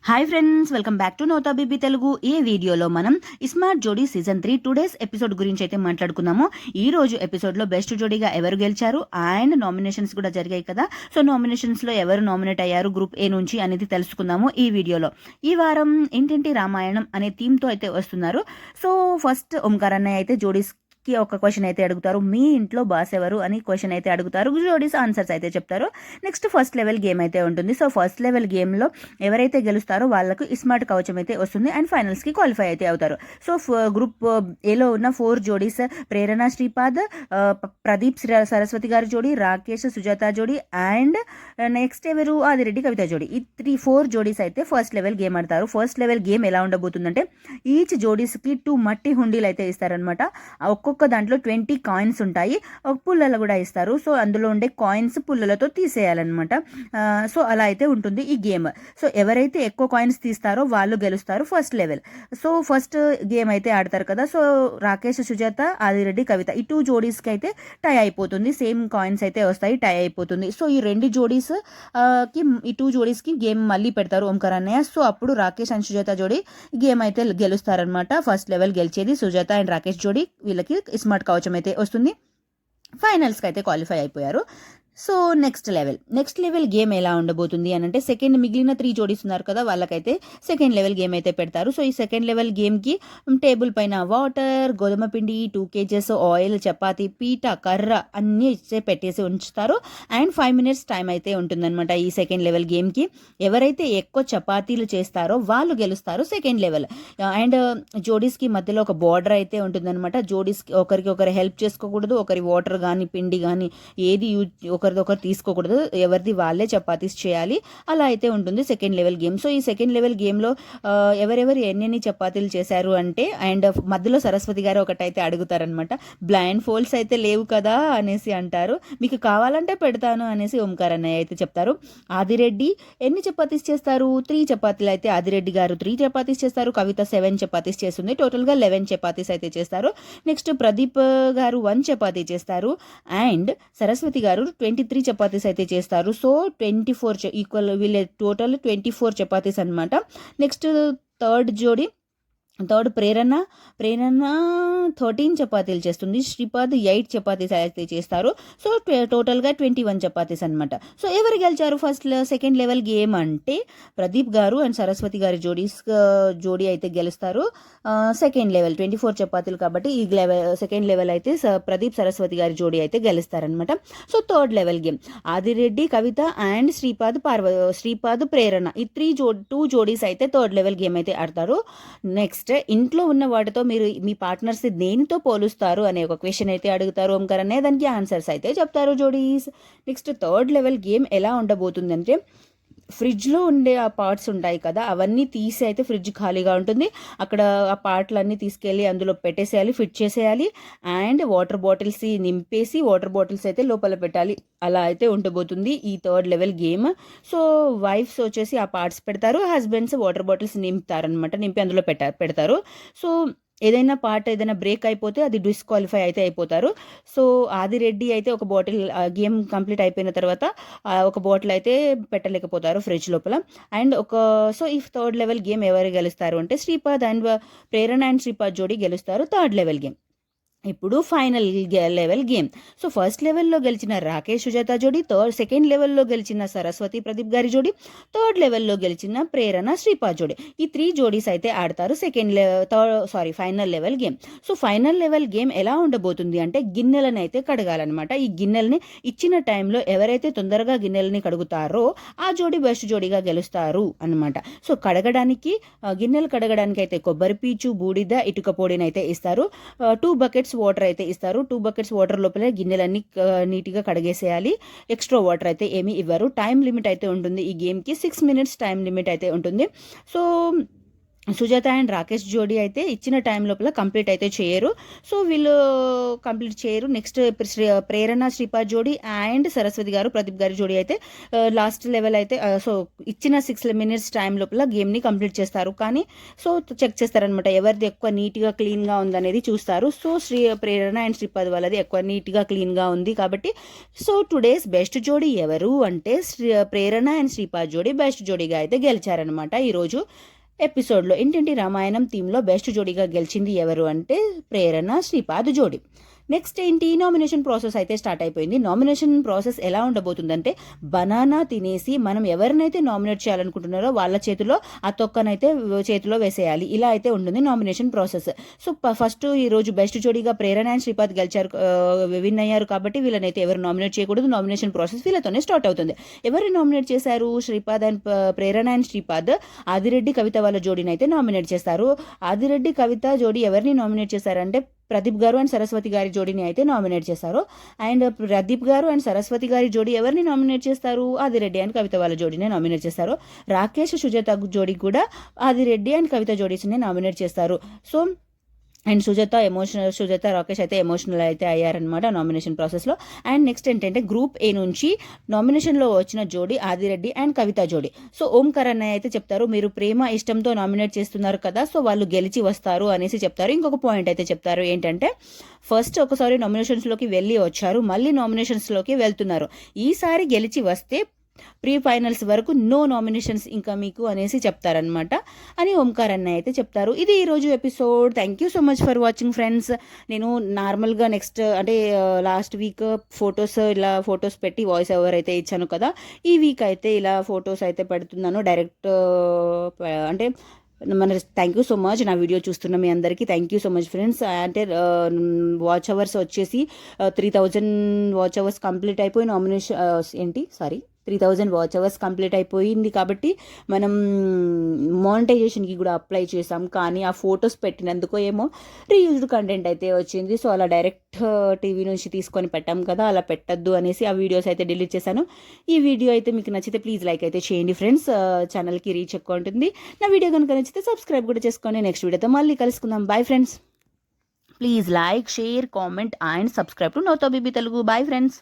Hi friends, welcome back to నోతా BB Telugu. ఈ వీడియోలో మనం స్మార్ట్ జోడీ సీజన్ 3 2 డేస్ ఎపిసోడ్ గురించి అయితే మాట్లాడుకున్నాము. ఈ రోజు ఎపిసోడ్లో బెస్ట్ జోడీగా ఎవరు గెలిచారు అండ్ నామినేషన్స్ కూడా జరిగాయి కదా. సో నామినేషన్స్లో ఎవరు నామినేట్ అయ్యారు గ్రూప్ ఏ నుంచి అనేది తెలుసుకుందాము ఈ వీడియోలో. ఈ వారం ఇంటింటి రామాయణం అనే థీమ్తో అయితే వస్తున్నారు. సో ఫస్ట్ ఓంకార్ అన్నయ్య అయితే జోడీస్ ఒక క్వశ్చన్ అయితే అడుగుతారు, మీ ఇంట్లో బాస్ ఎవరు అని క్వశ్చన్ అయితే అడుగుతారు. జోడీస్ ఆన్సర్స్ అయితే చెప్తారు. నెక్స్ట్ ఫస్ట్ లెవెల్ గేమ్ అయితే ఉంటుంది. సో ఫస్ట్ లెవెల్ గేమ్లో ఎవరైతే గెలుస్తారో వాళ్ళకు స్మార్ట్ కవచం అయితే వస్తుంది అండ్ ఫైనల్స్కి క్వాలిఫై అయితే అవుతారు. సో గ్రూప్ ఏలో ఉన్న 4 జోడీస్ ప్రేరణ శ్రీపాద్, ప్రదీప్ సరస్వతి గారి జోడీ, రాకేష్ సుజాత జోడీ అండ్ నెక్స్ట్ ఎవరు ఆదిరెడ్డి కవిత జోడీ. ఈ 4 జోడీస్ అయితే ఫస్ట్ లెవెల్ గేమ్ ఆడతారు. ఫస్ట్ లెవెల్ గేమ్ ఎలా ఉండబోతుందంటే ఈచ్ జోడీస్కి 2 మట్టి హుండీలు అయితే ఇస్తారనమాట. ఒక్కొక్క దాంట్లో 20 కాయిన్స్ ఉంటాయి, ఒక పుల్లలు కూడా ఇస్తారు. సో అందులో ఉండే కాయిన్స్ పుల్లలతో తీసేయాలన్నమాట. సో అలా అయితే ఉంటుంది ఈ గేమ్. సో ఎవరైతే ఎక్కువ కాయిన్స్ తీస్తారో వాళ్ళు గెలుస్తారు first level. So first game అయితే ఆడతారు కదా. సో రాకేష్ సుజాత ఆదిరెడ్డి కవిత ఈ 2 జోడీస్కి అయితే టై అయిపోతుంది. సేమ్ కాయిన్స్ అయితే వస్తాయి, టై అయిపోతుంది. సో ఈ 2 జోడీస్ కి ఈ 2 జోడీస్కి గేమ్ మళ్ళీ పెడతారు ఓంకార్ అన్నయ్య. సో అప్పుడు రాకేష్ అండ్ సుజాత జోడీ గేమ్ అయితే గెలుస్తారనమాట. ఫస్ట్ లెవెల్ గెలిచేది సుజాత అండ్ రాకేష్ జోడీ. వీళ్ళకి స్మార్ట్ కవచం అయితే వస్తుంది. ఫైనల్స్కి అయితే క్వాలిఫై అయిపోయారు. సో నెక్స్ట్ లెవెల్ గేమ్ ఎలా ఉండబోతుంది అని అంటే సెకండ్ మిగిలిన 3 జోడీస్ ఉన్నారు కదా, వాళ్ళకైతే సెకండ్ లెవెల్ గేమ్ అయితే పెడతారు. సో ఈ సెకండ్ లెవెల్ గేమ్కి టేబుల్ పైన వాటర్, గోధుమ పిండి, 2 kgs ఆయిల్, చపాతీ, పీట, కర్ర అన్నీ ఇచ్చే పెట్టేసి ఉంచుతారు. అండ్ 5 minutes టైం అయితే ఉంటుందన్నమాట ఈ సెకండ్ లెవెల్ గేమ్కి. ఎవరైతే ఎక్కువ చపాతీలు చేస్తారో వాళ్ళు గెలుస్తారు సెకండ్ లెవెల్. అండ్ జోడీస్కి మధ్యలో ఒక బార్డర్ అయితే ఉంటుందన్నమాట. జోడీస్కి ఒకరికి ఒకరు హెల్ప్ చేసుకోకూడదు, ఒకరి వాటర్ కానీ పిండి కానీ ఏది ఒకరిదొకరు తీసుకోకూడదు, ఎవరిది వాళ్ళే చపాతీస్ చేయాలి. అలా అయితే ఉంటుంది సెకండ్ లెవెల్ గేమ్. సో ఈ సెకండ్ లెవెల్ గేమ్లో ఎవరెవరు ఎన్నెన్ని చపాతీలు చేశారు అంటే, అండ్ మధ్యలో సరస్వతి గారు ఒకటైతే అడుగుతారనమాట, బ్లైండ్ ఫోల్డ్స్ అయితే లేవు కదా అనేసి అంటారు. మీకు కావాలంటే పెడతాను అనేసి ఓంకార్ అన్నయ్య అయితే చెప్తారు. ఆదిరెడ్డి ఎన్ని చపాతీస్ చేస్తారు? 3 చపాతీలు అయితే ఆదిరెడ్డి గారు 3 చపాతీస్ చేస్తారు. కవిత 7 చపాతీస్ చేస్తుంది. టోటల్గా 11 చపాతీస్ అయితే చేస్తారు. నెక్స్ట్ ప్రదీప్ గారు 1 చపాతీ చేస్తారు అండ్ సరస్వతి గారు 23 చపాతీస్ అయితే చేస్తారు. సో 24 ఈక్వల్ వీళ్ళ టోటల్ 24 చపాతీస్ అనమాట. నెక్స్ట్ థర్డ్ ప్రేరణ 13 చపాతీలు చేస్తుంది. శ్రీపాద్ 8 చపాతీస్ అయితే చేస్తారు. సో టోటల్గా 21 చపాతీస్ అనమాట. సో ఎవరు గెలిచారు సెకండ్ లెవెల్ గేమ్ అంటే ప్రదీప్ గారు అండ్ సరస్వతి గారి జోడీ అయితే గెలుస్తారు. సెకండ్ లెవెల్ 24 చపాతీలు కాబట్టి ఈ సెకండ్ లెవెల్ అయితే ప్రదీప్ సరస్వతి గారి జోడీ అయితే గెలుస్తారనమాట. So third level game Adireddy Kavitha and Sripad Prerana ఈ 2 జోడీస్ అయితే థర్డ్ లెవెల్ గేమ్ అయితే ఆడతారు. నెక్స్ట్ ఇంట్లో ఉన్న వాటితో మీరు మీ పార్ట్నర్స్ దేనితో పోలుస్తారు అనే ఒక క్వశ్చన్ అయితే అడుగుతారు ఓంకార్ అనే, దానికి ఆన్సర్స్ అయితే చెప్తారు జోడీస్. నెక్స్ట్ థర్డ్ లెవెల్ గేమ్ ఎలా ఉండబోతుందంటే ఫ్రిడ్జ్లో ఉండే ఆ పార్ట్స్ ఉంటాయి కదా, అవన్నీ తీసి అయితే ఫ్రిడ్జ్ ఖాళీగా ఉంటుంది, అక్కడ ఆ పార్ట్లన్నీ తీసుకెళ్ళి అందులో పెట్టేసేయాలి, ఫిట్ చేసేయాలి అండ్ వాటర్ బాటిల్స్ నింపేసి వాటర్ బాటిల్స్ అయితే లోపల పెట్టాలి. అలా అయితే ఉండబోతుంది ఈ third level game. So wives వచ్చేసి ఆ పార్ట్స్ పెడతారు, హస్బెండ్స్ వాటర్ బాటిల్స్ నింపుతారనమాట, నింపి అందులో పెడతారు. సో ఏదైనా బ్రేక్ అయిపోతే అది డిస్క్వాలిఫై అయితే అయిపోతారు. సో ఆదిరెడ్డి అయితే ఒక బాటిల్ గేమ్ కంప్లీట్ అయిపోయిన తర్వాత ఒక బాటిల్ అయితే పెట్టలేకపోతారు ఫ్రిడ్జ్ లోపల. అండ్ సో ఈ థర్డ్ లెవెల్ గేమ్ ఎవరు గెలుస్తారు అంటే శ్రీపాద్ అండ్ ప్రేరణ అండ్ శ్రీపాద్ జోడీ గెలుస్తారు థర్డ్ లెవెల్ గేమ్. ఇప్పుడు final level game. So first లెవెల్లో గెలిచిన రాకేష్ సుజాత జోడీ, సెకండ్ లెవెల్లో గెలిచిన సరస్వతి ప్రదీప్ గారి జోడీ, థర్డ్ లెవెల్లో గెలిచిన ప్రేరణ శ్రీపాద్ జోడీ. ఈ 3 జోడీస్ అయితే ఆడతారు final level game. So final level game ఎలా ఉండబోతుంది అంటే గిన్నెలను అయితే కడగాలన్నమాట. ఈ గిన్నెలని ఇచ్చిన టైంలో ఎవరైతే తొందరగా గిన్నెలని కడుగుతారో ఆ జోడీ బెస్ట్ జోడీగా గెలుస్తారు అనమాట. సో గిన్నెలు కడగడానికి అయితే కొబ్బరి పీచు, బూడిద, ఇటుక పొడిని అయితే ఇస్తారు. 2 buckets వాటర్ అయితే ఇస్తారు. 2 buckets వాటర్ లోపలే గిన్నెలన్నీ నీట్గా కడిగేసేయాలి. ఎక్స్ట్రా వాటర్ అయితే ఏమీ ఇవ్వరు. టైం లిమిట్ అయితే ఉంటుంది ఈ గేమ్కి 6 minutes టైం లిమిట్ అయితే ఉంటుంది. సో సుజాత అండ్ రాకేష్ జోడీ అయితే ఇచ్చిన టైం లోపల కంప్లీట్ అయితే చేయరు. సో వీళ్ళు కంప్లీట్ చేయరు. నెక్స్ట్ ప్రేరణ శ్రీపాద్ జోడీ అండ్ సరస్వతి గారు ప్రదీప్ గారి జోడీ అయితే లాస్ట్ లెవెల్ అయితే సో ఇచ్చిన 6 minutes టైం లోపల గేమ్ని కంప్లీట్ చేస్తారు. కానీ సో చెక్ చేస్తారనమాట ఎవరిది ఎక్కువ నీట్గా క్లీన్గా ఉందనేది చూస్తారు. సో ప్రేరణ అండ్ శ్రీపాద్ వాళ్ళది ఎక్కువ నీట్గా క్లీన్గా ఉంది కాబట్టి సో టుడేస్ బెస్ట్ జోడీ ఎవరు అంటే ప్రేరణ అండ్ శ్రీపాద్ జోడీ బెస్ట్ జోడీగా అయితే గెలిచారనమాట ఈరోజు ఎపిసోడ్లో. ఇంటింటి రామాయణం థీమ్లో బెస్ట్ జోడీగా గెలిచింది ఎవరు అంటే ప్రేరణ శ్రీపాద్ జోడీ. నెక్స్ట్ ఏంటి, నామినేషన్ ప్రాసెస్ అయితే స్టార్ట్ అయిపోయింది. నామినేషన్ ప్రాసెస్ ఎలా ఉండబోతుందంటే బనానా తినేసి మనం ఎవరినైతే నామినేట్ చేయాలనుకుంటున్నారో వాళ్ళ చేతిలో ఆ తొక్కనైతే చేతిలో వేసేయాలి. ఇలా అయితే ఉంటుంది నామినేషన్ ప్రాసెస్. సో ఫస్ట్ ఈరోజు బెస్ట్ జోడీగా ప్రేరణ అండ్ శ్రీపాద్ గెలిచారు, విన్ అయ్యారు కాబట్టి వీళ్ళనైతే ఎవరు నామినేట్ చేయకూడదు. నామినేషన్ ప్రాసెస్ వీళ్ళతోనే స్టార్ట్ అవుతుంది. ఎవరు నామినేట్ చేశారు? శ్రీపాద్ అండ్ ప్రేరణ అండ్ శ్రీపాద్ ఆదిరెడ్డి కవిత వాళ్ళ జోడీని అయితే నామినేట్ చేస్తారు. ఆదిరెడ్డి కవిత జోడీ ఎవరిని నామినేట్ చేశారంటే ప్రదీప్ గారు అండ్ సరస్వతి గారి జోడీని అయితే నామినేట్ చేశారు. అండ్ ప్రదీప్ గారు అండ్ సరస్వతి గారి జోడీ ఎవరిని నామినేట్ చేస్తారు? ఆదిరెడ్డి అండ్ కవిత వాళ్ళ జోడీని నామినేట్ చేస్తారు. రాకేష్ సుజాత జోడీ కూడా ఆదిరెడ్డి అండ్ కవిత జోడీస్ని నామినేట్ చేస్తారు. సో అండ్ సుజాత రాకేష్ అయితే ఎమోషనల్ అయితే అయ్యారనమాట నామినేషన్ ప్రాసెస్లో. అండ్ నెక్స్ట్ ఏంటంటే గ్రూప్ ఏ నుంచి నామినేషన్లో వచ్చిన జోడీ ఆదిరెడ్డి అండ్ కవిత జోడీ. సో ఓంకార్ అన్నయ్య అయితే చెప్తారు, మీరు ప్రేమ ఇష్టంతో నామినేట్ చేస్తున్నారు కదా, సో వాళ్ళు గెలిచి వస్తారు అనేసి చెప్తారు. ఇంకొక పాయింట్ అయితే చెప్తారు ఏంటంటే ఫస్ట్ ఒకసారి నామినేషన్స్లోకి వెళ్ళి వచ్చారు, మళ్ళీ నామినేషన్స్లోకి వెళ్తున్నారు. ఈసారి గెలిచి వస్తే ప్రీ ఫైనల్స్ వరకు నో నామినేషన్స్ ఇంకా మీకు అనేసి చెప్తారనమాట అని ఓంకార్ అన్నయ్య అయితే చెప్తారు. ఇది ఈరోజు episode. Thank you so much for watching friends. నేను నార్మల్గా నెక్స్ట్ అంటే లాస్ట్ వీక్ ఫొటోస్ పెట్టి వాయిస్ ఓవర్ అయితే ఇచ్చాను కదా, ఈ వీక్ అయితే ఇలా ఫొటోస్ అయితే పెడుతున్నాను డైరెక్ట్ అంటే థ్యాంక్ యూ సో మచ్ నా వీడియో చూస్తున్న మీ అందరికీ thank you so much friends. అంటే వాచ్ అవర్స్ వచ్చేసి 3000 వాచ్ అవర్స్ కంప్లీట్ అయిపోయి నామినేషన్ 3000 వాచ్ అవర్స్ కంప్లీట్ అయిపోయింది కాబట్టి మనం మానిటైజేషన్కి కూడా అప్లై చేసాం. కానీ ఆ ఫొటోస్ పెట్టినందుకు ఏమో రీయూజ్డ్ కంటెంట్ అయితే వచ్చింది. సో అలా డైరెక్ట్ టీవీ నుంచి తీసుకొని పెట్టాం కదా, అలా పెట్టద్దు అనేసి ఆ వీడియోస్ అయితే డిలీట్ చేశాను. ఈ వీడియో అయితే మీకు నచ్చితే ప్లీజ్ లైక్ అయితే చేయండి ఫ్రెండ్స్, ఛానల్కి రీచ్ ఎక్కువ ఉంటుంది. నా వీడియో కనుక నచ్చితే సబ్స్క్రైబ్ కూడా చేసుకోండి. నెక్స్ట్ వీడియోతో మళ్ళీ కలుసుకుందాం. Bye friends. Please like, share, comment and subscribe to నౌతా బేబీ తెలుగు. Bye friends.